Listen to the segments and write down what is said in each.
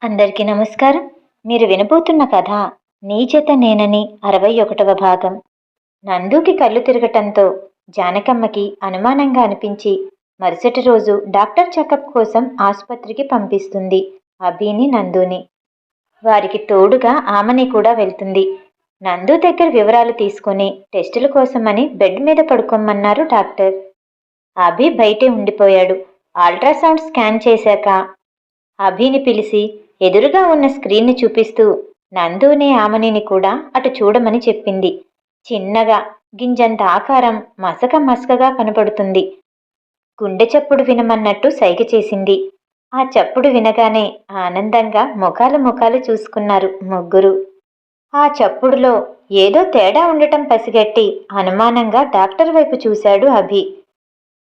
అందరికీ నమస్కారం. మీరు వినబోతున్న కథ నీ చేత నేనని 61వ భాగం. నందుకి కళ్ళు తిరగటంతో జానకమ్మకి అనుమానంగా అనిపించి మరుసటి రోజు డాక్టర్ చెకప్ కోసం ఆసుపత్రికి పంపిస్తుంది అభిని, నందుని. వారికి తోడుగా ఆమెని కూడా వెళ్తుంది. నందు దగ్గర వివరాలు తీసుకుని టెస్టుల కోసమని బెడ్ మీద పడుకోమన్నారు డాక్టర్. అభి బయటే ఉండిపోయాడు. అల్ట్రాసౌండ్ స్కాన్ చేశాక అభిని పిలిచి ఎదురుగా ఉన్న స్క్రీన్ని చూపిస్తూ నందుని, ఆమనిని కూడా అటు చూడమని చెప్పింది. చిన్నగా గింజంత ఆకారం మసక మసకగా కనపడుతుంది. గుండె చప్పుడు వినమన్నట్టు సైగ చేసింది. ఆ చప్పుడు వినగానే ఆనందంగా ముఖాలు చూసుకున్నారు ముగ్గురు. ఆ చప్పుడులో ఏదో తేడా ఉండటం పసిగట్టి అనుమానంగా డాక్టర్ వైపు చూశాడు అభి.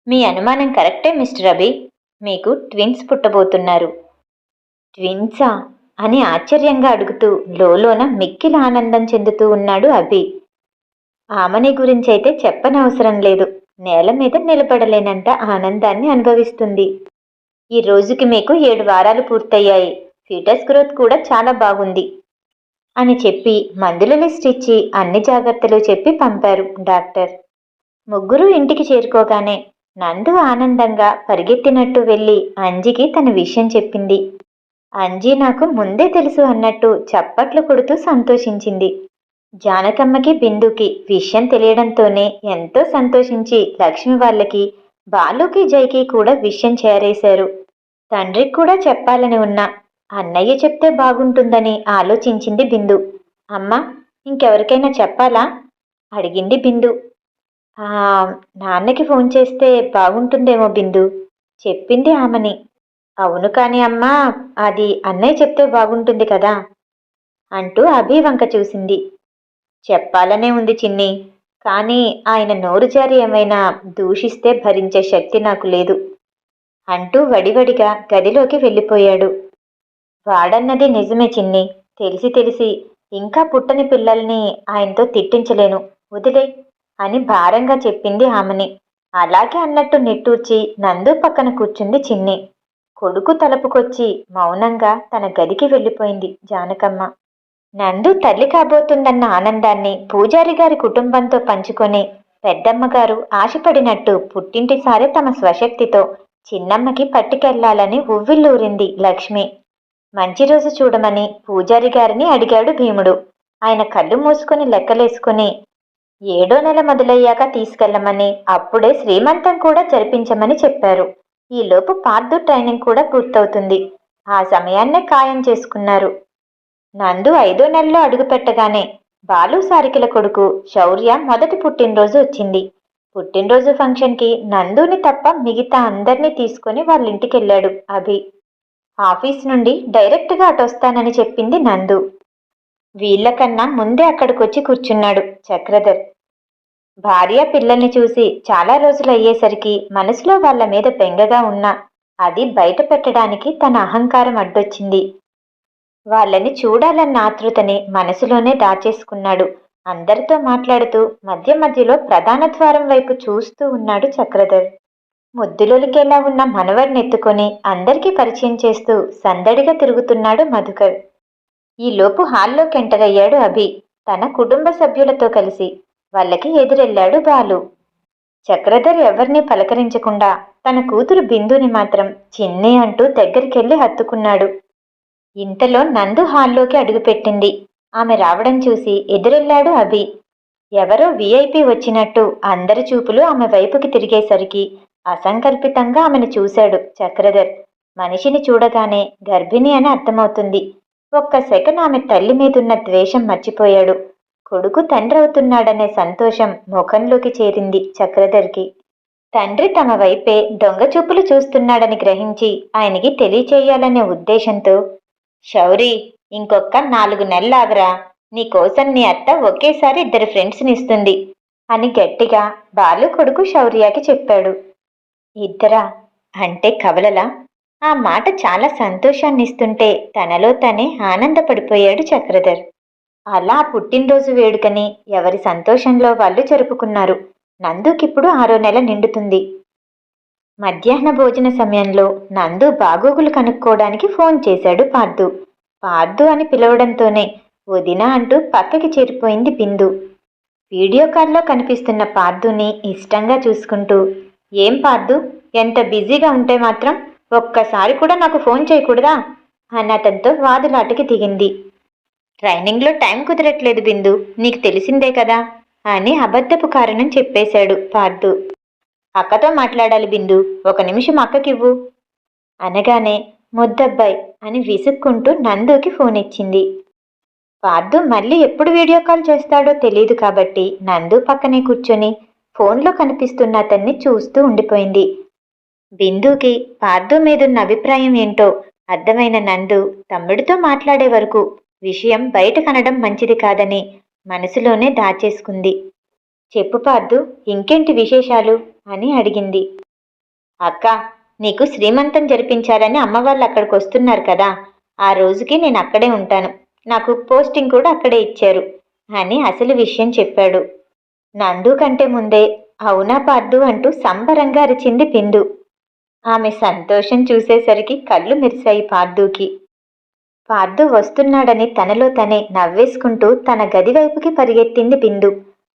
మీ అనుమానం కరెక్టే మిస్టర్ అభి, మీకు ట్విన్స్ పుట్టబోతున్నారు. ట్విన్సా అని ఆశ్చర్యంగా అడుగుతూ లోలోన మిక్కిలి ఆనందం చెందుతూ ఉన్నాడు అభి. ఆమని గురించైతే చెప్పనవసరం లేదు. నేల మీద నిలబడలేనంత ఆనందాన్ని అనుభవిస్తుంది. ఈ రోజుకి మీకు 7 వారాలు పూర్తయ్యాయి. ఫీటస్ గ్రోత్ కూడా చాలా బాగుంది అని చెప్పి మందుల లిస్ట్ ఇచ్చి అన్ని జాగ్రత్తలు చెప్పి పంపారు డాక్టర్. ముగ్గురు ఇంటికి చేరుకోగానే నందు ఆనందంగా పరిగెత్తినట్టు వెళ్ళి అంజికి తన విషయం చెప్పింది. అంజీ నాకు ముందే తెలుసు అన్నట్టు చప్పట్లు కొడుతూ సంతోషించింది. జానకమ్మకి, బిందుకి విషయం తెలియడంతోనే ఎంతో సంతోషించి లక్ష్మి వాళ్ళకి, బాలుకి, జైకి కూడా విషయం చేరేశారు. తండ్రికి కూడా చెప్పాలని ఉన్నా అన్నయ్య చెప్తే బాగుంటుందని ఆలోచించింది బిందు. అమ్మా, ఇంకెవరికైనా చెప్పాలా అడిగింది బిందు. ఆ నాన్నకి ఫోన్ చేస్తే బాగుంటుందేమో బిందు చెప్పింది ఆమని. అవును కాని అమ్మా, అది అన్నయ్య చెప్తే బాగుంటుంది కదా అంటూ అభి వంక చూసింది. చెప్పాలనే ఉంది చిన్ని, కానీ ఆయన నోరు జారి ఏమైనా దూషిస్తే భరించే శక్తి నాకు లేదు అంటూ వడివడిగా గదిలోకి వెళ్ళిపోయాడు. వాడన్నది నిజమే చిన్ని, తెలిసి ఇంకా పుట్టని పిల్లల్ని ఆయనతో తిట్టించలేను, వదిలే అని భారంగా చెప్పింది ఆమెని. అలాగే అన్నట్టు నిట్టూర్చి నందు పక్కన కూర్చుంది చిన్ని. కొడుకు తలుపుకొచ్చి మౌనంగా తన గదికి వెళ్ళిపోయింది జానకమ్మ. నందు తల్లి కాబోతుందన్న ఆనందాన్ని పూజారి గారి కుటుంబంతో పంచుకొని పెద్దమ్మగారు ఆశపడినట్టు పుట్టింటిసారి తమ స్వశక్తితో చిన్నమ్మకి పట్టుకెళ్లాలని ఉవ్విళ్ళూరింది లక్ష్మి. మంచి రోజు చూడమని పూజారి గారిని అడిగాడు భీముడు. ఆయన కళ్ళు మూసుకొని లెక్కలేసుకుని 7వ నెల మొదలయ్యాక తీసుకెళ్లమని, అప్పుడే శ్రీమంతం కూడా జరిపించమని చెప్పారు. ఈలోపు పార్థు ట్రైనింగ్ కూడా పూర్తవుతుంది. ఆ సమయాన్నే ఖాయం చేసుకున్నారు. నందు 5వ నెలలో అడుగుపెట్టగానే బాలు, సారికల కొడుకు శౌర్య మొదటి పుట్టినరోజు వచ్చింది. పుట్టినరోజు ఫంక్షన్కి నందుని తప్ప మిగతా అందర్నీ తీసుకుని వాళ్ళింటికెళ్ళాడు అభి. ఆఫీస్ నుండి డైరెక్ట్గా అటొస్తానని చెప్పింది నందు. వీళ్లకన్నా ముందే అక్కడికొచ్చి కూర్చున్నాడు చక్రధర్. భార్య, పిల్లల్ని చూసి చాలా రోజులు అయ్యేసరికి మనసులో వాళ్ల మీద బెంగగా ఉన్నా అది బయట పెట్టడానికి తన అహంకారం అడ్డొచ్చింది. వాళ్ళని చూడాలన్న ఆతృతని మనసులోనే దాచేసుకున్నాడు. అందరితో మాట్లాడుతూ మధ్యలో ప్రధాన ద్వారం వైపు చూస్తూ ఉన్నాడు చక్రధర్. ముద్దులొలికేలా ఉన్న మనవడినెత్తుకొని అందరికీ పరిచయం చేస్తూ సందడిగా తిరుగుతున్నాడు మధుకర్. ఈలోపు హాల్లోకి ఎంటర్ అయ్యాడు అభి తన కుటుంబ సభ్యులతో కలిసి. వాళ్ళకి ఎదురెళ్లాడు బాలు. చక్రధర్ ఎవరినీ పలకరించకుండా తన కూతురు బిందుని మాత్రం చిన్ని అంటూ దగ్గరికెళ్లి హత్తుకున్నాడు. ఇంతలో నందు హాల్లోకి అడుగుపెట్టింది. ఆమె రావడం చూసి ఎదురెళ్లాడు అభి. ఎవరో విఐపి వచ్చినట్టు అందరి చూపులు ఆమె వైపుకి తిరిగేసరికి అసంకల్పితంగా ఆమెను చూశాడు చక్రధర్. మనిషిని చూడగానే గర్భిణి అని అర్థమవుతుంది. ఒక్క సెకన్ ఆమె తల్లి మీదున్న ద్వేషం మర్చిపోయాడు. కొడుకు తండ్రి అవుతున్నాడనే సంతోషం ముఖంలోకి చేరింది చక్రధర్కి. తండ్రి తమ వైపే దొంగచూపులు చూస్తున్నాడని గ్రహించి ఆయనకి తెలియచేయాలనే ఉద్దేశంతో, శౌరి, ఇంకొక్క 4 నెలలాగరా, నీకోసం నీ అత్త ఒకేసారి 2 ఫ్రెండ్స్ని ఇస్తుంది అని గట్టిగా బాలు కొడుకు శౌర్యకి చెప్పాడు. ఇద్దరా అంటే కవలలా? ఆ మాట చాలా సంతోషాన్నిస్తుంటే తనలో తనే ఆనందపడిపోయాడు చక్రధర్. అలా పుట్టినరోజు వేడుకని ఎవరి సంతోషంలో వాళ్ళు జరుపుకున్నారు. నందుకిప్పుడు 6వ నెల నిండుతుంది. మధ్యాహ్న భోజన సమయంలో నందు బాగోగులు కనుక్కోవడానికి ఫోన్ చేశాడు పార్థు. పార్దు అని పిలవడంతోనే వదినా అంటూ పక్కకి చేరిపోయింది బిందు. వీడియో కాల్లో కనిపిస్తున్న పార్దుని ఇష్టంగా చూసుకుంటూ, ఏం పార్దు, ఎంత బిజీగా ఉంటే మాత్రం ఒక్కసారి కూడా నాకు ఫోన్ చేయకూడదా అని అతనితో వాదులాటకి దిగింది. ట్రైనింగ్లో టైం కుదరట్లేదు బిందు, నీకు తెలిసిందే కదా అని అబద్ధపు కారణం చెప్పేశాడు పార్దు. అక్కతో మాట్లాడాలి బిందు, 1 నిమిషం అక్కకివ్వు అనగానే ముద్దబ్బాయ్ అని విసుక్కుంటూ నందుకి ఫోన్ ఇచ్చింది. పార్దు మళ్ళీ ఎప్పుడు వీడియో కాల్ చేస్తాడో తెలియదు కాబట్టి నందు పక్కనే కూర్చొని ఫోన్లో కనిపిస్తున్న అతన్ని చూస్తూ ఉండిపోయింది. బిందుకి పార్దు మీదున్న అభిప్రాయం ఏంటో అర్థమైన నందు తమ్ముడితో మాట్లాడే వరకు విషయం బయట కనడం మంచిది కాదని మనసులోనే దాచేసుకుంది. చెప్పు పార్దు, ఇంకేంటి విశేషాలు అని అడిగింది. అక్క, నీకు శ్రీమంతం జరిపించాలని అమ్మ వాళ్ళు అక్కడికి వస్తున్నారు కదా, ఆ రోజుకి నేను అక్కడే ఉంటాను, నాకు పోస్టింగ్ కూడా అక్కడే ఇచ్చారు అని అసలు విషయం చెప్పాడు. నందు కంటే ముందే అవునా పార్దు అంటూ సంబరంగా అరిచింది బిందు. ఆమె సంతోషం చూసేసరికి కళ్ళు మెరిశాయి పార్దుకి. పార్దు వస్తున్నాడని తనలో తనే నవ్వేసుకుంటూ తన గది వైపుకి పరిగెత్తింది బిందు.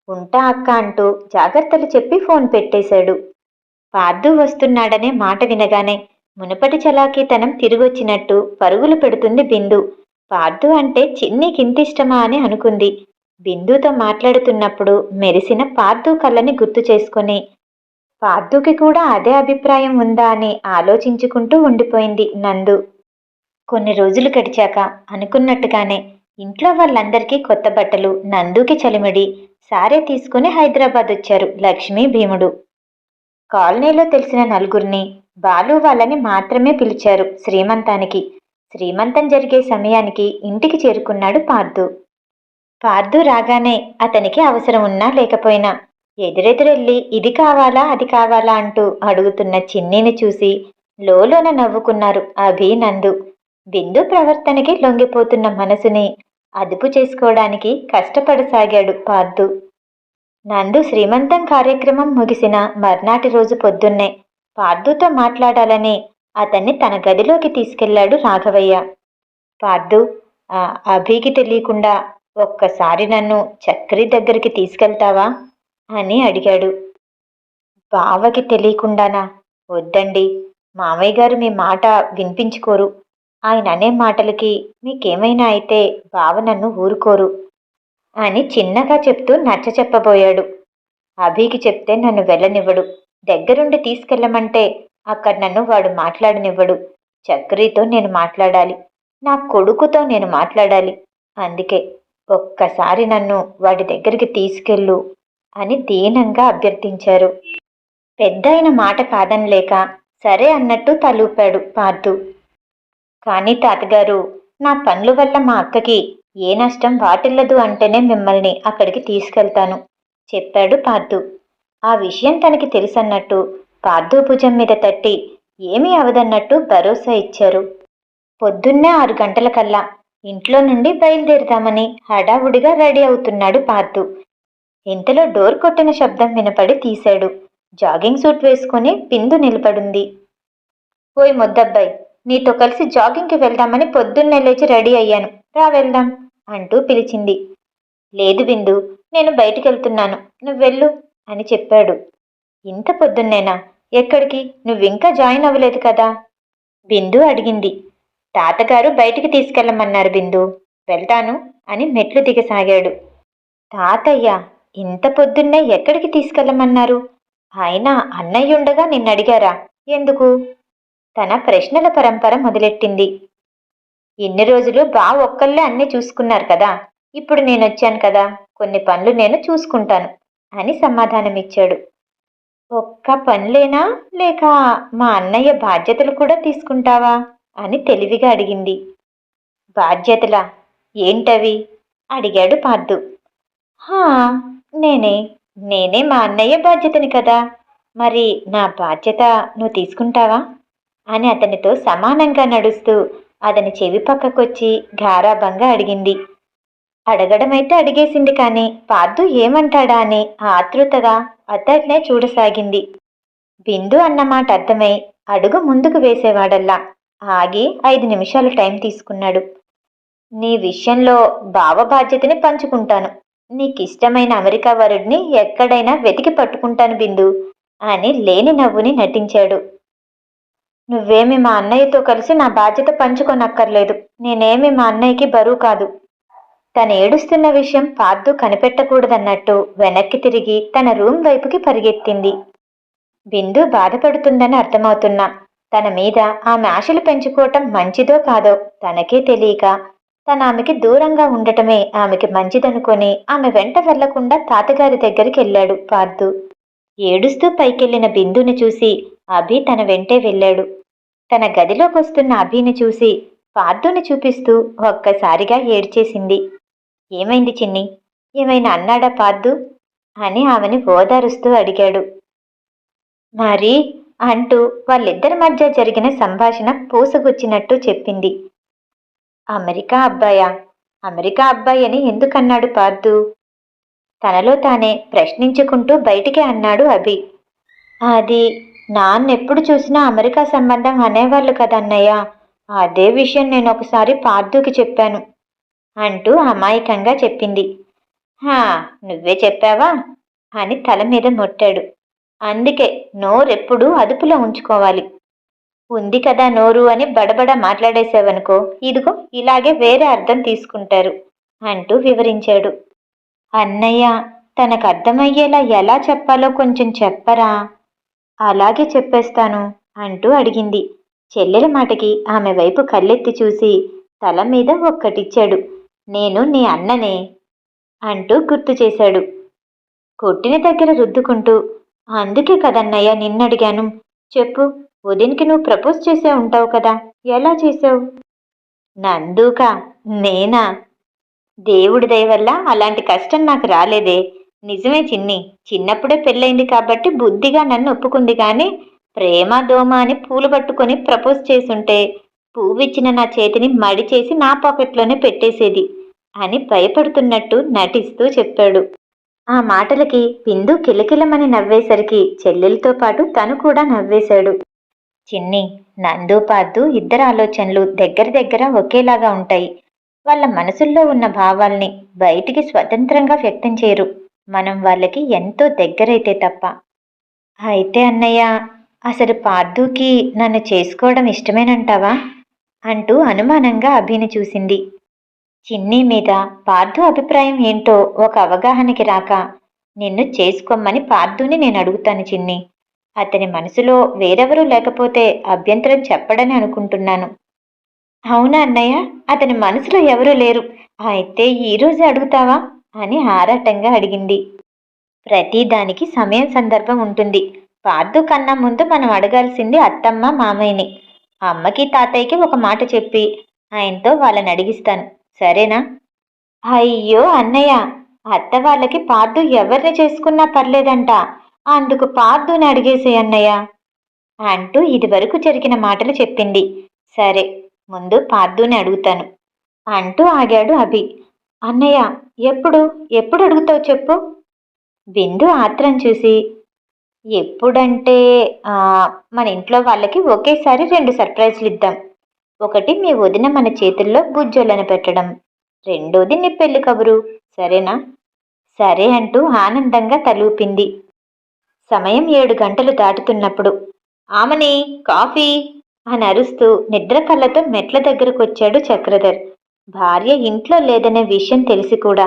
ఉంటా అక్క అంటూ జాగ్రత్తలు చెప్పి ఫోన్ పెట్టేశాడు. పార్దు వస్తున్నాడనే మాట వినగానే మునుపటి చలాకీతనం తిరిగొచ్చినట్టు పరుగులు పెడుతుంది బిందు. పార్దు అంటే చిన్నికింతిష్టమా అని అనుకుంది. బిందుతో మాట్లాడుతున్నప్పుడు మెరిసిన పార్దు కళ్ళని గుర్తు చేసుకుని పార్దుకి కూడా అదే అభిప్రాయం ఉందా అని ఆలోచించుకుంటూ ఉండిపోయింది నందు. కొన్ని రోజులు గడిచాక అనుకున్నట్టుగానే ఇంట్లో వాళ్ళందరికీ కొత్త బట్టలు, నందుకి చలిమిడి, సారే తీసుకుని హైదరాబాద్ వచ్చారు లక్ష్మీ భీముడు. కాలనీలో తెలిసిన నలుగురిని, బాలు వాళ్ళని మాత్రమే పిలిచారు శ్రీమంతానికి. శ్రీమంతం జరిగే సమయానికి ఇంటికి చేరుకున్నాడు పార్దు. పార్దు రాగానే అతనికి అవసరం ఉన్నా లేకపోయినా ఎదురెదురెళ్ళి ఇది కావాలా అది కావాలా అంటూ అడుగుతున్న చిన్నీని చూసి లోలోన నవ్వుకున్నారు అభి, నందు. బిందు ప్రవర్తనకి లొంగిపోతున్న మనసుని అదుపు చేసుకోవడానికి కష్టపడసాగాడు పార్దు. నందు శ్రీమంతం కార్యక్రమం ముగిసిన మర్నాటి రోజు పొద్దున్నే పార్దుతో మాట్లాడాలని అతన్ని తన గదిలోకి తీసుకెళ్లాడు రాఘవయ్య. పార్దు, అభికి తెలియకుండా ఒక్కసారి నన్ను చక్రి దగ్గరికి తీసుకెళ్తావా అని అడిగాడు. బావకి తెలియకుండానా? వద్దండి, మామయ్య గారు మీ మాట వినిపించుకోరు. ఆయన అనే మాటలకి మీకేమైనా అయితే బావ నన్ను ఊరుకోరు అని చిన్నగా చెప్తూ నచ్చ చెప్పబోయాడు. అభికి చెప్తే నన్ను వెళ్ళనివ్వడు, దగ్గరుండి తీసుకెళ్ళమంటే అక్కడ నన్ను వాడు మాట్లాడనివ్వడు. చక్రితో నేను మాట్లాడాలి, నా కొడుకుతో నేను మాట్లాడాలి. అందుకే ఒక్కసారి నన్ను వాడి దగ్గరికి తీసుకెళ్ళు అని దీనంగా అభ్యర్థించారు. పెద్దయిన మాట కాదనలేక సరే అన్నట్టు తలూపాడు పార్దు. కానీ తాతగారు, నా పనుల వల్ల మా అక్కకి ఏ నష్టం వాటిల్లదు అంటేనే మిమ్మల్ని అక్కడికి తీసుకెళ్తాను చెప్పాడు పార్దు. ఆ విషయం తనకి తెలుసన్నట్టు పార్దు భుజం మీద తట్టి ఏమీ అవదన్నట్టు భరోసా ఇచ్చారు. పొద్దున్నే 6 గంటలకల్లా ఇంట్లో నుండి బయలుదేరుదామని హడావుడిగా రెడీ అవుతున్నాడు పార్దు. ఇంతలో డోర్ కొట్టిన శబ్దం వినపడి తీశాడు. జాగింగ్ సూట్ వేసుకుని బిందు నిలబడింది. ఓయ్ ముద్దబ్బాయి, నీతో కలిసి జాగింగ్కి వెళ్దామని పొద్దున్నే లేచి రెడీ అయ్యాను, రా వెళ్దాం అంటూ పిలిచింది. లేదు బిందు, నేను బయటికెళ్తున్నాను, నువ్వెళ్ళు అని చెప్పాడు. ఇంత పొద్దున్నేనా? ఎక్కడికి? నువ్వింకా జాయిన్ అవ్వలేదు కదా బిందు అడిగింది. తాతగారు బయటికి తీసుకెళ్ళమన్నారు బిందు, వెళ్తాను అని మెట్లు దిగసాగాడు. తాతయ్య ఇంత పొద్దున్నే ఎక్కడికి తీసుకెళ్ళమన్నారు? అయినా అన్నయ్యుండగా నిన్నడిగారా? ఎందుకు? తన ప్రశ్నల పరంపర మొదలెట్టింది. ఇన్ని రోజులు బావ ఒక్కళ్ళే అన్నీ చూసుకున్నారు కదా, ఇప్పుడు నేనొచ్చాను కదా, కొన్ని పనులు నేను చూసుకుంటాను అని సమాధానమిచ్చాడు. ఒక్క పనులేనా, లేక మా అన్నయ్య బాధ్యతలు కూడా తీసుకుంటావా అని తెలివిగా అడిగింది. బాధ్యతలా? ఏంటవి అడిగాడు పార్దు. హా, నేనే నేనే మా అన్నయ్య బాధ్యతని కదా, మరి నా బాధ్యత నువ్వు తీసుకుంటావా అని అతనితో సమానంగా నడుస్తూ అతని చెవి పక్కకొచ్చి గారాబంగా అడిగింది. అడగడమైతే అడిగేసింది, కానీ పార్దు ఏమంటాడా అని ఆతృతగా అతడినే చూడసాగింది. బిందు అన్నమాట అర్థమై అడుగు ముందుకు వేసేవాడల్లా ఆగి 5 నిమిషాలు టైం తీసుకున్నాడు. నీ విషయంలో బావ బాధ్యతని పంచుకుంటాను. నీకిష్టమైన అమెరికా వరుడిని ఎక్కడైనా వెతికి పట్టుకుంటాను బిందు అని లేని నవ్వుని నటించాడు. నువ్వేమి మా అన్నయ్యతో కలిసి నా బాధ్యత పంచుకోనక్కర్లేదు. నేనేమి మా అన్నయ్యకి బరువు కాదు. తను ఏడుస్తున్న విషయం పార్దు కనిపెట్టకూడదన్నట్టు వెనక్కి తిరిగి తన రూమ్ వైపుకి పరిగెత్తింది. బిందు బాధపడుతుందని అర్థమవుతున్నా తన మీద ఆమె ఆశలు పెంచుకోవటం మంచిదో కాదో తనకే తెలియక తన ఆమెకి దూరంగా ఉండటమే ఆమెకి మంచిదనుకొని ఆమె వెంట వెళ్లకుండా తాతగారి దగ్గరికి వెళ్ళాడు పార్దు. ఏడుస్తూ పైకెళ్లిన బిందుని చూసి అభి తన వెంటే వెళ్ళాడు. తన గదిలోకొస్తున్న అభిని చూసి పార్దుని చూపిస్తూ ఒక్కసారిగా ఏడ్చేసింది. ఏమైంది చిన్ని? ఏమైనా అన్నాడా పార్దు అని ఆమెని ఓదారుస్తూ అడిగాడు. మరి అంటూ వాళ్ళిద్దరి మధ్య జరిగిన సంభాషణ పూసగుచ్చినట్టు చెప్పింది. అమెరికా అబ్బాయా? అమెరికా అబ్బాయి అని ఎందుకన్నాడు పార్దు? తనలో తానే ప్రశ్నించుకుంటూ బయటికి అన్నాడు అభి. అది నాన్నెప్పుడు చూసినా అమెరికా సంబంధం అనేవాళ్ళు కదన్నయ్య. అదే విషయం నేను ఒకసారి పార్దుకి చెప్పాను అంటూ అమాయకంగా చెప్పింది. హా, నువ్వే చెప్పావా అని తల మీద మొట్టాడు. అందుకే నోరెప్పుడూ అదుపులో ఉంచుకోవాలి. ఉంది కదా నోరు అని బడబడ మాట్లాడేశావనుకో, ఇదిగో ఇలాగే వేరే అర్థం తీసుకుంటారు అంటూ వివరించాడు. అన్నయ్య, తనకు అర్థమయ్యేలా ఎలా చెప్పాలో కొంచెం చెప్పరా? అలాగే చెప్పేస్తాను అంటూ అడిగింది. చెల్లెల మాటకి ఆమె వైపు కళ్ళెత్తి చూసి తల మీద ఒక్కటిచ్చాడు. నేను నీ అన్ననే అంటూ గుర్తు చేశాడు. కొట్టిన దగ్గర రుద్దుకుంటూ, అందుకే కదన్నయ్య నిన్నడిగాను. చెప్పు, ఉదయన్కి నువ్వు ప్రపోజ్ చేసే ఉంటావు కదా, ఎలా చేసావు? నందుకా? నేనా? దేవుడి దయ వల్ల అలాంటి కష్టం నాకు రాలేదే. నిజమే చిన్ని, చిన్నప్పుడే పెళ్ళైంది కాబట్టి బుద్ధిగా నన్ను ఒప్పుకుంది. కానీ ప్రేమ దోమ అని పూలు పట్టుకొని ప్రపోజ్ చేసుంటే పువ్విచ్చిన నా చేతిని మడి చేసి నా పాకెట్లోనే పెట్టేసేది అని భయపడుతున్నట్టు నటిస్తూ చెప్పాడు. ఆ మాటలకి బిందు కిలకిలమని నవ్వేసరికి చెల్లెలతో పాటు తను కూడా నవ్వేశాడు. చిన్ని, నందు పార్దు ఇద్దరు ఆలోచనలు దగ్గర దగ్గర ఒకేలాగా ఉంటాయి. వాళ్ళ మనసుల్లో ఉన్న భావాల్ని బయటికి స్వతంత్రంగా వ్యక్తం చేయరు, మనం వాళ్ళకి ఎంతో దగ్గరైతే తప్ప. అయితే అన్నయ్య, అసలు పార్దుకి నన్ను చేసుకోవడం ఇష్టమేనంటావా అంటూ అనుమానంగా అభిని చూసింది. చిన్ని మీద పార్దు అభిప్రాయం ఏంటో ఒక అవగాహనకి రాక, నిన్ను చేసుకోమని పార్దుని నేను అడుగుతాను చిన్ని. అతని మనసులో వేరెవరూ లేకపోతే అభ్యంతరం చెప్పడని అనుకుంటున్నాను. అవునా అన్నయ్య? అతని మనసులో ఎవరూ లేరు, అయితే ఈరోజే అడుగుతావా అని ఆరాటంగా అడిగింది. ప్రతిదానికి సమయం సందర్భం ఉంటుంది. పార్దు కన్నా ముందు మనం అడగాల్సింది అత్తమ్మ మామయ్యని. అమ్మకి తాతయ్యకి ఒక మాట చెప్పి ఆయనతో వాళ్ళని అడిగిస్తాను, సరేనా? అయ్యో అన్నయ్య, అత్త వాళ్ళకి పార్దు ఎవరిని చేసుకున్నా పర్లేదంట, అందుకు పార్దుని అడిగేసే అన్నయ్య అంటూ ఇదివరకు జరిగిన మాటలు చెప్పింది. సరే, ముందు పార్దుని అడుగుతాను అంటూ ఆగాడు అభి. అన్నయ్య, ఎప్పుడు ఎప్పుడు అడుగుతావు చెప్పు? బిందు ఆత్రం చూసి, ఎప్పుడంటే మన ఇంట్లో వాళ్ళకి ఒకేసారి 2 సర్ప్రైజ్లు ఇద్దాం. ఒకటి మీ వదిన మన చేతుల్లో బుజ్జోళ్ళని పెట్టడం, రెండోది నీ పెళ్లి కబురు, సరేనా? సరే అంటూ ఆనందంగా తలూపింది. సమయం 7 గంటలు దాటుతున్నప్పుడు ఆమని కాఫీ అని అరుస్తూ నిద్ర కళ్ళతో మెట్ల దగ్గరకొచ్చాడు చక్రధర్. భార్య ఇంట్లో లేదనే విషయం తెలిసి కూడా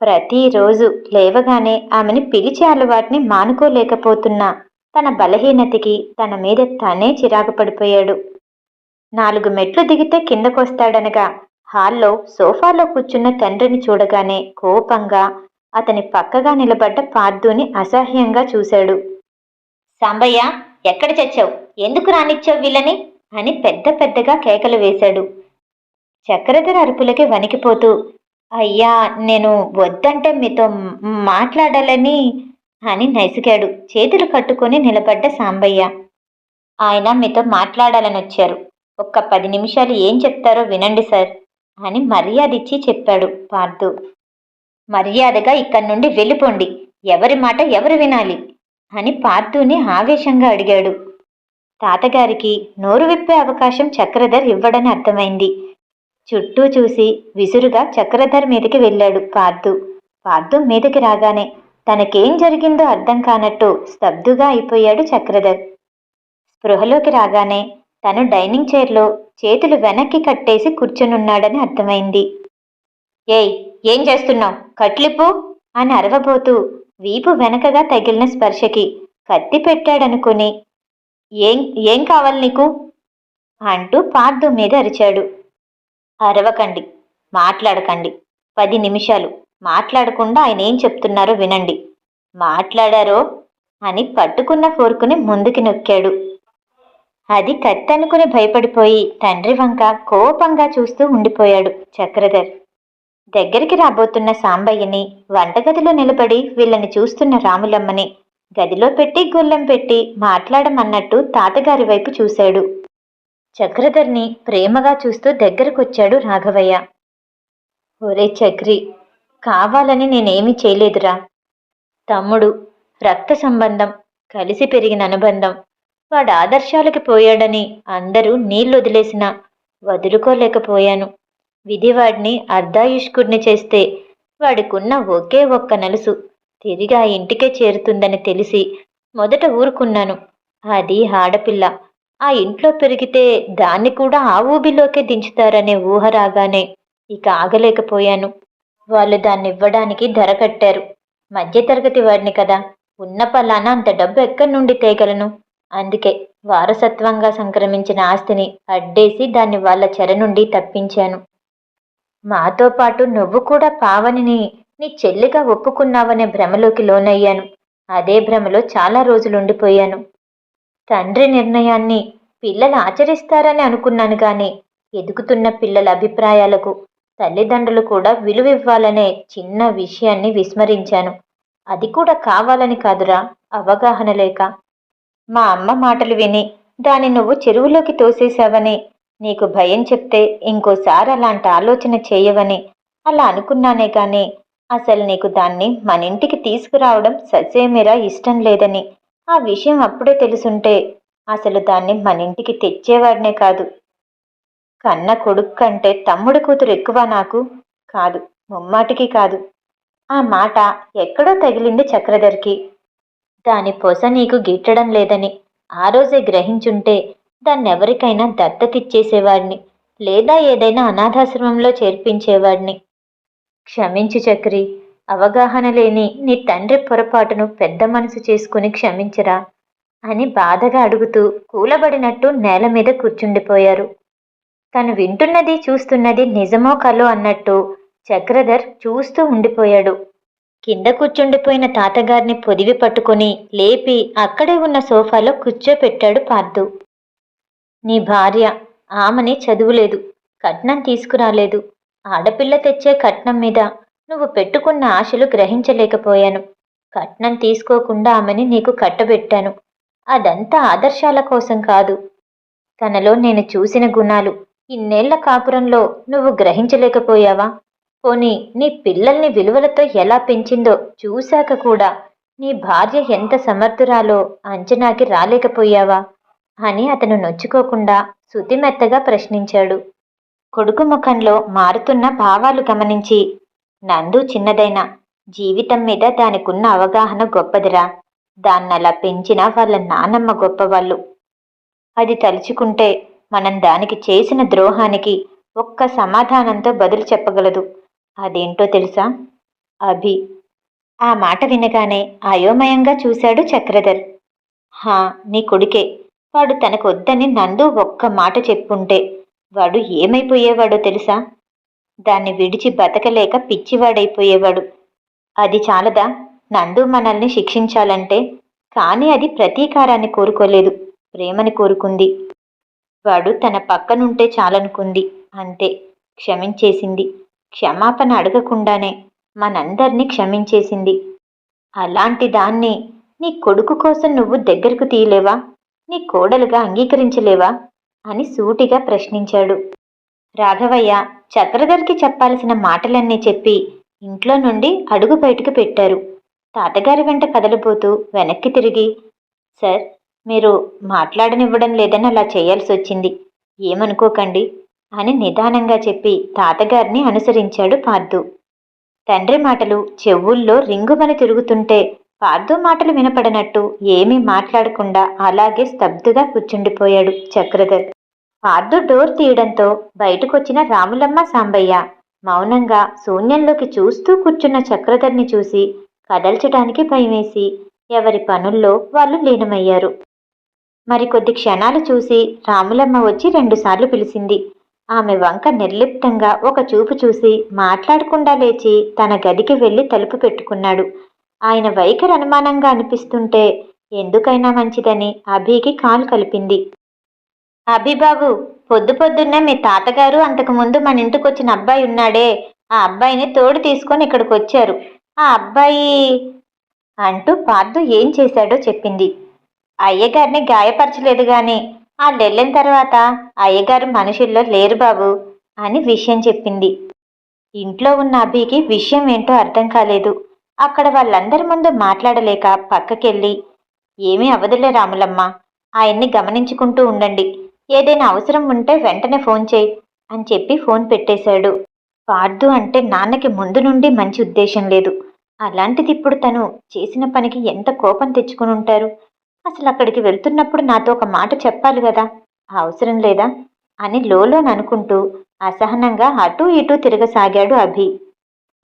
ప్రతిరోజు లేవగానే ఆమెని పిలిచే అలవాటుని మానుకోలేకపోతున్నా తన బలహీనతకి తన మీద తనే చిరాకు పడిపోయాడు. 4 మెట్లు దిగితే కిందకొస్తాడనగా హాల్లో సోఫాలో కూర్చున్న తండ్రిని చూడగానే కోపంగా అతని పక్కగా నిలబడ్డ పార్దుని అసహ్యంగా చూశాడు. సాంబయ్య, ఎక్కడ చచ్చావు? ఎందుకు రానిచ్చావు వీళ్ళని అని పెద్ద పెద్దగా కేకలు వేశాడు. చక్రధర అరుపులకి వణికిపోతూ, అయ్యా, నేను వద్దంటే మీతో మాట్లాడాలని అని నసిగాడు. చేతులు కట్టుకొని నిలబడ్డ సాంబయ్య. ఆయన మీతో మాట్లాడాలని వచ్చారు. ఒక్క 10 నిమిషాలు ఏం చెప్తారో వినండి సార్ అని మర్యాదిచ్చి చెప్పాడు పార్దు. మర్యాదగా ఇక్కడి నుండి వెళ్ళిపోండి, ఎవరి మాట ఎవరు వినాలి అని పార్దుని ఆవేశంగా అడిగాడు. తాతగారికి నోరు విప్పే అవకాశం చక్రధర్ ఇవ్వడని అర్థమైంది. చుట్టూ చూసి విసురుగా చక్రధర్ మీదకి వెళ్ళాడు పార్థు. పార్థు మీదకి రాగానే తనకేం జరిగిందో అర్థం కానట్టు స్తబ్దుగా అయిపోయాడు చక్రధర్. స్పృహలోకి రాగానే తను డైనింగ్ చైర్లో చేతులు వెనక్కి కట్టేసి కూర్చునున్నాడని అర్థమైంది. ఏయ్, ఏం చేస్తున్నావు? కట్లిప్పు అని అరవబోతూ వీపు వెనకగా తగిలిన స్పర్శకి కత్తి పెట్టాడనుకుని ఏం ఏం కావాలి నీకు అంటూ పార్థు మీద అరిచాడు. అరవకండి, మాట్లాడకండి. 10 నిమిషాలు మాట్లాడకుండా ఆయన ఏం చెప్తున్నారో వినండి. మాట్లాడారో అని పట్టుకున్న ఫోర్కుని ముందుకి నొక్కాడు. అది కత్తనుకుని భయపడిపోయి తండ్రి వంక కోపంగా చూస్తూ ఉండిపోయాడు చక్రధర్. దగ్గరికి రాబోతున్న సాంబయ్యని, వంటగదిలో నిలబడి వీళ్ళని చూస్తున్న రాములమ్మని గదిలో పెట్టి గొల్లెం పెట్టి మాట్లాడమన్నట్టు తాతగారి వైపు చూశాడు. చక్రధర్ని ప్రేమగా చూస్తూ దగ్గరకొచ్చాడు రాఘవయ్య. ఒరే చక్రి, కావాలని నేనేమీ చేయలేదురా. తమ్ముడు, రక్త సంబంధం, కలిసి పెరిగిన అనుబంధం. వాడు ఆదర్శాలకి పోయాడని అందరూ నీళ్ళొదిలేసినా వదులుకోలేకపోయాను. విధివాడిని అర్ధాయుష్కుడిని చేస్తే వాడికున్న ఒకే ఒక్క నలుసు తిరిగి ఆ ఇంటికే చేరుతుందని తెలిసి మొదట ఊరుకున్నాను. అది ఆడపిల్ల. ఆ ఇంట్లో పెరిగితే దాన్ని కూడా ఆ ఊబిలోకే దించుతారనే ఊహ రాగానే ఇక ఆగలేకపోయాను. వాళ్ళు దాన్నివ్వడానికి ధర కట్టారు. మధ్యతరగతి వాడిని కదా, ఉన్న పలానా అంత డబ్బు ఎక్కడి నుండి తేగలను? అందుకే వారసత్వంగా సంక్రమించిన ఆస్తిని అడ్డేసి దాన్ని వాళ్ళ చెర నుండి తప్పించాను. మాతో పాటు నువ్వు కూడా పావనిని నీ చెల్లిగా ఒప్పుకున్నావనే భ్రమలోకి లోనయ్యాను. అదే భ్రమలో చాలా రోజులుండిపోయాను. తండ్రి నిర్ణయాన్ని పిల్లలు ఆచరిస్తారని అనుకున్నాను గాని ఎదుగుతున్న పిల్లల అభిప్రాయాలకు తల్లిదండ్రులు కూడా విలువివ్వాలనే చిన్న విషయాన్ని విస్మరించాను. అది కూడా కావాలని కాదురా, అవగాహన లేక. మా అమ్మ మాటలు విని దాన్ని నువ్వు చెరువులోకి తోసేశావని, నీకు భయం చెప్తే ఇంకోసారి అలాంటి ఆలోచన చేయవని అలా అనుకున్నానే గాని అసలు నీకు దాన్ని మన ఇంటికి తీసుకురావడం ససేమిరా ఇష్టం లేదని, ఆ విషయం అప్పుడే తెలుసుంటే అసలు దాన్ని మన ఇంటికి తెచ్చేవాడినే కాదు. కన్న కొడుకు కంటే తమ్ముడు కూతురు ఎక్కువ నాకు? కాదు, ముమ్మాటికి కాదు. ఆ మాట ఎక్కడో తగిలింది చక్రధర్కి. దాని పొస నీకు గిట్టడం లేదని ఆ రోజే గ్రహించుంటే దాన్నెవరికైనా దత్తతిచ్చేసేవాడిని, లేదా ఏదైనా అనాథాశ్రమంలో చేర్పించేవాడిని. క్షమించు చక్రి, అవగాహన లేని నీ తండ్రి పొరపాటును పెద్ద మనసు చేసుకుని క్షమించరా అని బాధగా అడుగుతూ కూలబడినట్టు నేల మీద కూర్చుండిపోయారు. తను వింటున్నది చూస్తున్నది నిజమో కలో అన్నట్టు చక్రధర్ చూస్తూ ఉండిపోయాడు. కింద కూర్చుండిపోయిన తాతగారిని పొదివి పట్టుకుని లేపి అక్కడే ఉన్న సోఫాలో కూర్చోపెట్టాడు పార్థు. నీ భార్య, ఆమెని చదువులేదు, కట్నం తీసుకురాలేదు. ఆడపిల్ల తెచ్చే కట్నం మీద నువ్వు పెట్టుకున్న ఆశలు గ్రహించలేకపోయాను. కట్నం తీసుకోకుండా ఆమెని నీకు కట్టబెట్టాను. అదంతా ఆదర్శాల కోసం కాదు. తనలో నేను చూసిన గుణాలు ఇన్నేళ్ల కాపురంలో నువ్వు గ్రహించలేకపోయావా? పోనీ నీ పిల్లల్ని విలువలతో ఎలా పెంచిందో చూశాక కూడా నీ భార్య ఎంత సమర్థురాలో అంచనాకి రాలేకపోయావా అని అతను నొచ్చుకోకుండా శుతిమెత్తగా ప్రశ్నించాడు. కొడుకు ముఖంలో మారుతున్న భావాలు గమనించి, నందు చిన్నదైనా జీవితం మీద దానికున్న అవగాహన గొప్పదిరా. దాన్నలా పెంచిన వాళ్ళ నానమ్మ గొప్పవాళ్ళు. అది తలుచుకుంటే మనం దానికి చేసిన ద్రోహానికి ఒక్క సమాధానంతో బదులు చెప్పగలదు. అదేంటో తెలుసా? అభి. ఆ మాట వినగానే అయోమయంగా చూశాడు చక్రధర్. హా, నీ కొడుకే. వాడు తనకు వద్దని నందు ఒక్క మాట చెప్పుంటే వాడు ఏమైపోయేవాడో తెలుసా? దాన్ని విడిచి బతకలేక పిచ్చివాడైపోయేవాడు. అది చాలదా నందు మనల్ని శిక్షించాలంటే? కానీ అది ప్రతీకారాన్ని కోరుకోలేదు, ప్రేమని కోరుకుంది. వాడు తన పక్కనుంటే చాలనుకుంది, అంతే. క్షమించేసింది. క్షమాపణ అడగకుండానే మనందర్నీ క్షమించేసింది. అలాంటి దాన్ని నీ కొడుకు కోసం నువ్వు దగ్గరకు తీయలేవా? నీ కోడలుగా అంగీకరించలేవా అని సూటిగా ప్రశ్నించాడు. రాఘవయ్య చక్రధర్కి చెప్పాల్సిన మాటలన్నీ చెప్పి ఇంట్లో నుండి అడుగు బయటకు పెట్టారు. తాతగారి వెంట కదలబోతూ వెనక్కి తిరిగి, సార్, మీరు మాట్లాడనివ్వడం లేదని అలా చేయాల్సి వచ్చింది. ఏమనుకోకండి. అని నిదానంగా చెప్పి తాతగారిని అనుసరించాడు పార్థు. తండ్రి మాటలు చెవుల్లో రింగుమని తిరుగుతుంటే పార్థు మాటలు వినపడనట్టు ఏమీ మాట్లాడకుండా అలాగే స్తబ్దుగా కూర్చుండిపోయాడు చక్రధర్. పార్థు డోర్ తీయడంతో బయటకొచ్చిన రాములమ్మ సాంబయ్య మౌనంగా శూన్యంలోకి చూస్తూ కూర్చున్న చక్రధర్ని చూసి కదల్చడానికి భయమేసి ఎవరి పనుల్లో వాళ్ళు లీనమయ్యారు. మరికొద్ది క్షణాలు చూసి రాములమ్మ వచ్చి 2 సార్లు పిలిచింది. ఆమె వంక నిర్లిప్తంగా ఒక చూపు చూసి మాట్లాడకుండా లేచి తన గదికి వెళ్లి తలుపు పెట్టుకున్నాడు. ఆయన వైఖరి అనుమానంగా అనిపిస్తుంటే ఎందుకైనా మంచిదని అభికి కాలు కలిపింది. అభిబాబు, పొద్దు పొద్దున్నే మీ తాతగారు అంతకుముందు మన ఇంటికొచ్చిన అబ్బాయి ఉన్నాడే, ఆ అబ్బాయిని తోడు తీసుకొని ఇక్కడికి వచ్చారు. ఆ అబ్బాయి అంటూ పార్థు ఏం చేశాడో చెప్పింది. అయ్యగారిని గాయపరచలేదు గాని వాళ్ళెళ్ళిన తర్వాత అయ్యగారు మనుషుల్లో లేరు బాబు అని విషయం చెప్పింది. ఇంట్లో ఉన్న అభికి విషయం ఏంటో అర్థం కాలేదు. అక్కడ వాళ్ళందరి ముందు మాట్లాడలేక పక్కకెళ్ళి, ఏమీ అవదులే రాములమ్మ, ఆయన్ని గమనించుకుంటూ ఉండండి, ఏదైనా అవసరం ఉంటే వెంటనే ఫోన్ చేయి అని చెప్పి ఫోన్ పెట్టేశాడు. పార్థు అంటే నాన్నకి ముందు నుండి మంచి ఉద్దేశం లేదు. అలాంటిది ఇప్పుడు తను చేసిన పనికి ఎంత కోపం తెచ్చుకుని ఉంటారు. అసలు అక్కడికి వెళ్తున్నప్పుడు నాతో ఒక మాట చెప్పాలి కదా, అవసరం లేదా అని లోలోననుకుంటూ అసహనంగా అటూ ఇటూ తిరగసాగాడు అభి.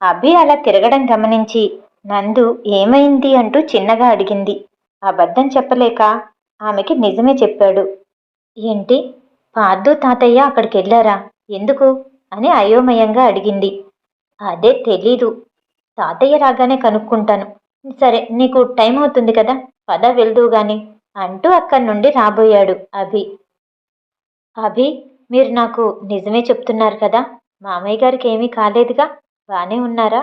అభి అలా తిరగడం గమనించి నందు ఏమైంది అంటూ చిన్నగా అడిగింది. అబద్ధం చెప్పలేక ఆమెకి నిజమే చెప్పాడు. ఏంటి, పార్థు తాతయ్య అక్కడికి వెళ్ళారా, ఎందుకు అని అయోమయంగా అడిగింది. అదే తెలీదు, తాతయ్య రాగానే కనుక్కుంటాను. సరే, నీకు టైం అవుతుంది కదా, పద వెళ్దూ గాని అంటూ అక్కడి నుండి రాబోయాడు అభి. అభి, మీరు నాకు నిజమే చెప్తున్నారు కదా, మామయ్య గారికి ఏమీ కాలేదుగా, బానే ఉన్నారా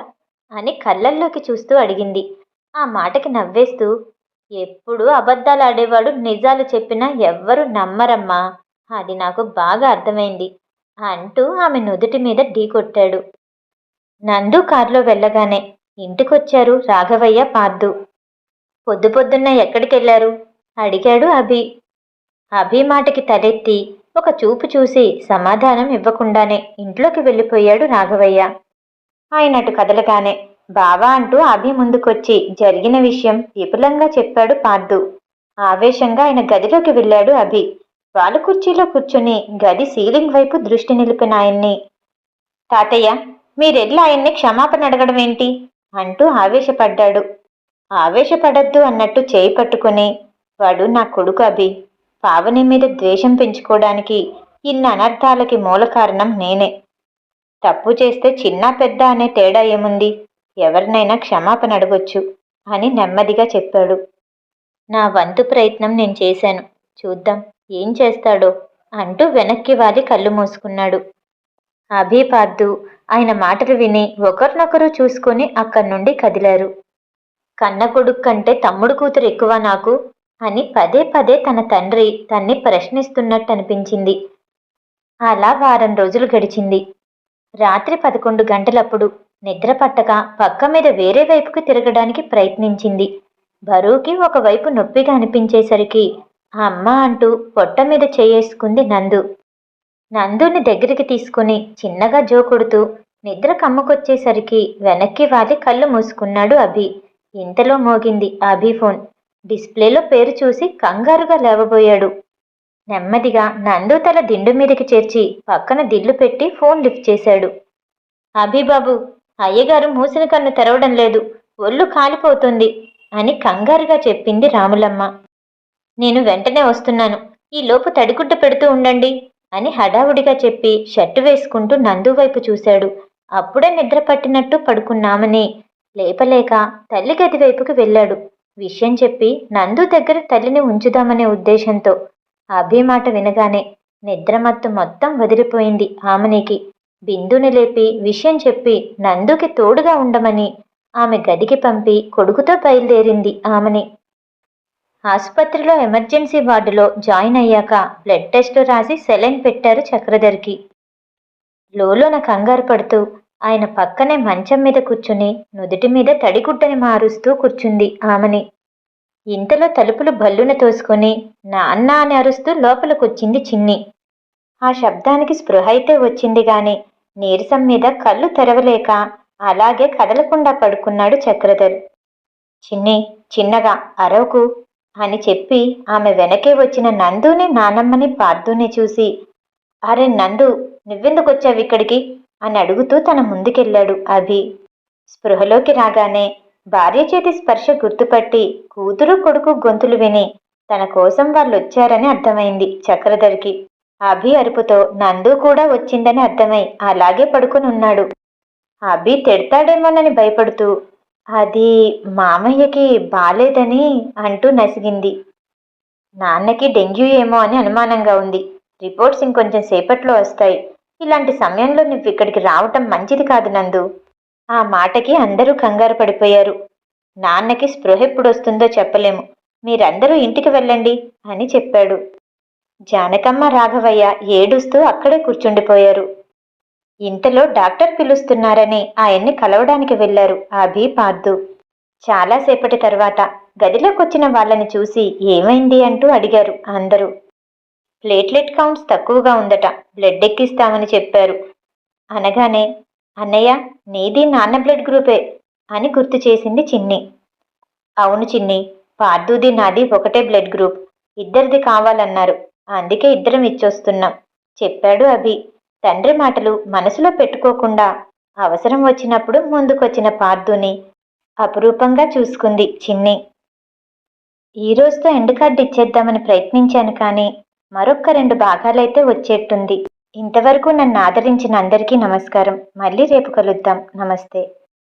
అని కళ్ళల్లోకి చూస్తూ అడిగింది. ఆ మాటకి నవ్వేస్తూ, ఎప్పుడు అబద్ధాలు ఆడేవాడు నిజాలు చెప్పినా ఎవ్వరూ నమ్మరమ్మా, అది నాకు బాగా అర్థమైంది అంటూ ఆమె నుదుటి మీద ఢీకొట్టాడు. నందు కారులో వెళ్ళగానే ఇంటికొచ్చారు రాఘవయ్య పార్థు. పొద్దు పొద్దున్న ఎక్కడికెళ్లారు అడిగాడు అభి. అభి మాటకి తలెత్తి ఒక చూపు చూసి సమాధానం ఇవ్వకుండానే ఇంట్లోకి వెళ్ళిపోయాడు రాఘవయ్య. ఆయనటు కదలగానే బావా అంటూ అభి ముందుకొచ్చి జరిగిన విషయం విపులంగా చెప్పాడు పార్థు. ఆవేశంగా ఆయన గదిలోకి వెళ్ళాడు అభి. వాళ్ళ కుర్చీలో కూర్చుని గది సీలింగ్ వైపు దృష్టి నిలిపిన ఆయన్ని, తాతయ్య, మీరెళ్ళి ఆయన్ని క్షమాపణ అడగడం ఏంటి అంటూ ఆవేశపడ్డాడు. ఆవేశపడద్దు అన్నట్టు చేయి పట్టుకుని, వాడు నా కొడుకు అభి, పావని మీద ద్వేషం పెంచుకోవడానికి ఇన్ని అనర్థాలకి మూల కారణం నేనే. తప్పు చేస్తే చిన్న పెద్ద అనే తేడా ఏముంది, ఎవరినైనా క్షమాపణ అడగొచ్చు అని నెమ్మదిగా చెప్పాడు. నా వంతు ప్రయత్నం నేను చేశాను, చూద్దాం ఏం చేస్తాడో అంటూ వెనక్కి వాలి కళ్ళు మూసుకున్నాడు. అభి పార్థు ఆయన మాటలు విని ఒకరినొకరు చూసుకుని అక్కడి నుండి కదిలారు. కన్న కొడుకు కంటే తమ్ముడు కూతురు ఎక్కువ నాకు అని పదే పదే తన తండ్రి తన్ని ప్రశ్నిస్తున్నట్టు అనిపించింది. అలా వారం రోజులు గడిచింది. రాత్రి 11 గంటలప్పుడు నిద్ర పట్టక పక్క మీద వేరే వైపుకు తిరగడానికి ప్రయత్నించింది. బరువుకి ఒకవైపు నొప్పిగా అనిపించేసరికి అమ్మ అంటూ పొట్ట మీద చేసుకుంది నందు. నందుని దగ్గరికి తీసుకుని చిన్నగా జోకొడుతూ నిద్ర కమ్ముకొచ్చేసరికి వెనక్కి వాలి కళ్ళు మూసుకున్నాడు అభి. ఇంతలో మోగింది అభి ఫోన్. డిస్ప్లేలో పేరు చూసి కంగారుగా లేవబోయాడు. నెమ్మదిగా నందు తల దిండు మీదకి చేర్చి పక్కన దిల్లు పెట్టి ఫోన్ లిఫ్ట్ చేశాడు. అభిబాబు, అయ్యగారు మూసిన కన్ను తెరవడం లేదు, ఒళ్ళు కాలిపోతుంది అని కంగారుగా చెప్పింది రాములమ్మ. నేను వెంటనే వస్తున్నాను, ఈ లోపు తడిగుడ్డ పెడుతూ ఉండండి అని హడావుడిగా చెప్పి షర్టు వేసుకుంటూ నందు వైపు చూశాడు. అప్పుడే నిద్ర పట్టినట్టు పడుకున్నామని లేపలేక తల్లి గది వైపుకి వెళ్ళాడు. విషయం చెప్పి నందు దగ్గర తల్లిని ఉంచుదామనే ఉద్దేశంతో. అభి మాట వినగానే నిద్రమత్తు మొత్తం వదిలిపోయింది ఆమెనికి. బిందుని లేపి విషయం చెప్పి నందుకి తోడుగా ఉండమని ఆమె గదికి పంపి కొడుకుతో బయలుదేరింది ఆమెని. ఆసుపత్రిలో ఎమర్జెన్సీ వార్డులో జాయిన్ అయ్యాక బ్లడ్ టెస్టు రాసి సెలైన్ పెట్టారు చక్రధర్కి. లోలోన కంగారు పడుతూ ఆయన పక్కనే మంచం మీద కూర్చుని నుదుటి మీద తడిగుడ్డని మారుస్తూ కూర్చుంది ఆమెని. ఇంతలో తలుపులు బల్లున తోసుకొని నాన్న అని అరుస్తూ లోపలికొచ్చింది చిన్ని. ఆ శబ్దానికి స్పృహ అయితే వచ్చింది గాని నీరసం మీద కళ్ళు తెరవలేక అలాగే కదలకుండా పడుకున్నాడు చక్రధర్. చిన్ని, చిన్నగా అరవకు అని చెప్పి ఆమె వెనకే వచ్చిన నందుని, నానమ్మని, పార్థుని చూసి, అరే నందు, నువ్వెందుకొచ్చావిక్కడికి అని అడుగుతూ తన ముందుకెళ్ళాడు అభి. స్పృహలోకి రాగానే భార్య చేతి స్పర్శ గుర్తుపట్టి కూతురు కొడుకు గొంతులు విని తన కోసం వాళ్ళొచ్చారని అర్థమైంది చక్రధర్కి. అభి అరుపుతో నందు కూడా వచ్చిందని అర్థమై అలాగే పడుకుని ఉన్నాడు. అభి తిడతాడేమోనని భయపడుతూ అది మామయ్యకి బాలేదని అంటూ నసిగింది. నాన్నకి డెంగ్యూ ఏమో అని అనుమానంగా ఉంది. రిపోర్ట్స్ ఇంకొంచెం సేపట్లో వస్తాయి. ఇలాంటి సమయంలో నువ్వు ఇక్కడికి రావటం మంచిది కాదు నందు. ఆ మాటకి అందరూ కంగారు పడిపోయారు. నాన్నకి స్పృహ ఎప్పుడొస్తుందో చెప్పలేము. మీరందరూ ఇంటికి వెళ్ళండి అని చెప్పాడు. జానకమ్మ, రాఘవయ్య ఏడుస్తూ అక్కడే కూర్చుండిపోయారు. ఇంతలో డాక్టర్ పిలుస్తున్నారని ఆయన్ని కలవడానికి వెళ్లారు అభి, పార్థు. చాలాసేపటి తర్వాత గదిలోకొచ్చిన వాళ్ళని చూసి ఏమైంది అంటూ అడిగారు అందరూ. ప్లేట్లెట్ కౌంట్స్ తక్కువగా ఉందట, బ్లడ్ ఎక్కిస్తామని చెప్పారు అనగానే అన్నయ్య, నీది నాన్న బ్లడ్ గ్రూపే అని గుర్తు చేసింది చిన్ని. అవును చిన్ని, పార్థుది నాది ఒకటే బ్లడ్ గ్రూప్. ఇద్దరిది కావాలన్నారు, అందుకే ఇద్దరం ఇచ్చొస్తున్నాం చెప్పాడు అభి. తండ్రి మాటలు మనసులో పెట్టుకోకుండా అవసరం వచ్చినప్పుడు ముందుకొచ్చిన పార్థుని అపురూపంగా చూసుకుంది చిన్ని. ఈ రోజుతో ఎండ్ కార్డు ఇచ్చేద్దామని ప్రయత్నించాను కానీ మరొక్క 2 భాగాలైతే వచ్చేట్టుంది. ఇంతవరకు నన్ను ఆదరించిన అందరికీ నమస్కారం. మళ్ళీ రేపు కలుద్దాం. నమస్తే.